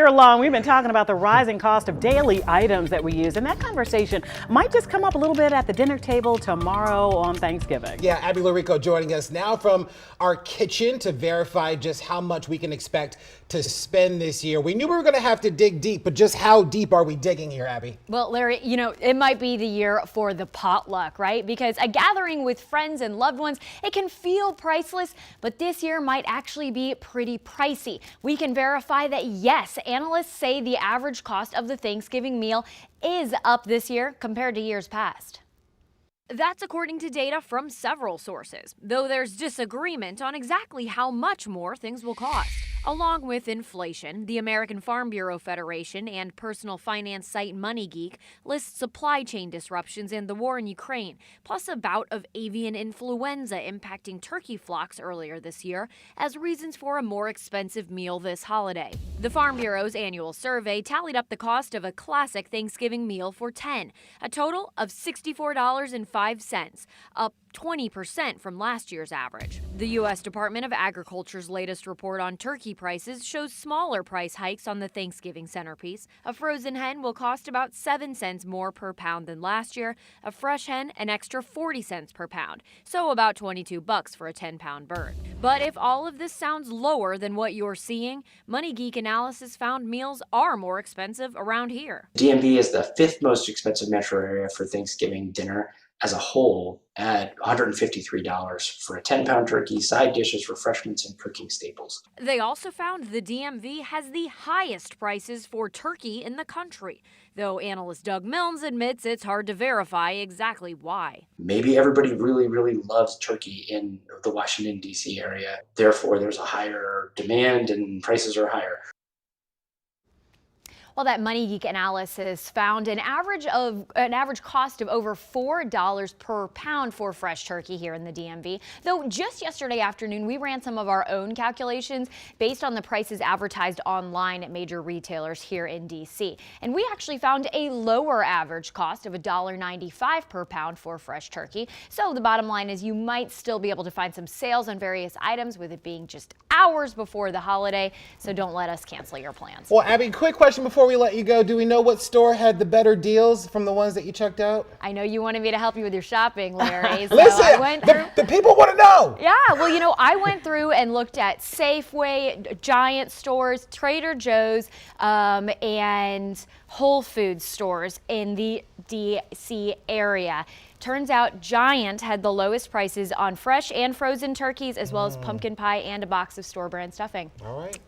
Here long, we've been talking about the rising cost of daily items that we use, and that conversation might just come up a little bit at the dinner table tomorrow on Thanksgiving. Yeah, Abby Larico joining us now from our kitchen to verify just how much we can expect to spend this year. We knew we were going to have to dig deep, but just how deep are we digging here, Abby? Well, Larry, it might be the year for the potluck, right? Because a gathering with friends and loved ones, it can feel priceless, but this year might actually be pretty pricey. We can verify that, yes, analysts say the average cost of the Thanksgiving meal is up this year compared to years past. That's according to data from several sources, though there's disagreement on exactly how much more things will cost. Along with inflation, the American Farm Bureau Federation and personal finance site MoneyGeek list supply chain disruptions and the war in Ukraine, plus a bout of avian influenza impacting turkey flocks earlier this year as reasons for a more expensive meal this holiday. The Farm Bureau's annual survey tallied up the cost of a classic Thanksgiving meal for 10, a total of $64.05, up 20% from last year's average. The U.S. Department of Agriculture's latest report on turkey prices shows smaller price hikes on the Thanksgiving centerpiece. A frozen hen will cost about 7 cents more per pound than last year. A fresh hen, an extra 40 cents per pound, so about $22 for a 10-pound bird. But if all of this sounds lower than what you're seeing, MoneyGeek analysis found meals are more expensive around here. DMV is the fifth most expensive metro area for Thanksgiving dinner as a whole, at $153 for a 10-pound turkey, side dishes, refreshments, and cooking staples. They also found the DMV has the highest prices for turkey in the country, though analyst Doug Milnes admits it's hard to verify exactly why. Maybe everybody really, really loves turkey in the Washington, D.C. area. Therefore, there's a higher demand and prices are higher. Well, that MoneyGeek analysis found an average cost of over $4 per pound for fresh turkey here in the DMV. Though just yesterday afternoon, we ran some of our own calculations based on the prices advertised online at major retailers here in D.C. And we actually found a lower average cost of $1.95 per pound for fresh turkey. So the bottom line is you might still be able to find some sales on various items with it being just hours before the holiday. So don't let us cancel your plans. Well, Abby, quick question before we let you go. Do we know what store had the better deals from the ones that you checked out? I know you wanted me to help you with your shopping, Larry. So Listen, I went through. The people want to know. Yeah, well, I went through and looked at Safeway, Giant stores, Trader Joe's, and Whole Foods stores in the D.C. area. Turns out Giant had the lowest prices on fresh and frozen turkeys, as well as pumpkin pie and a box of store brand stuffing. All right.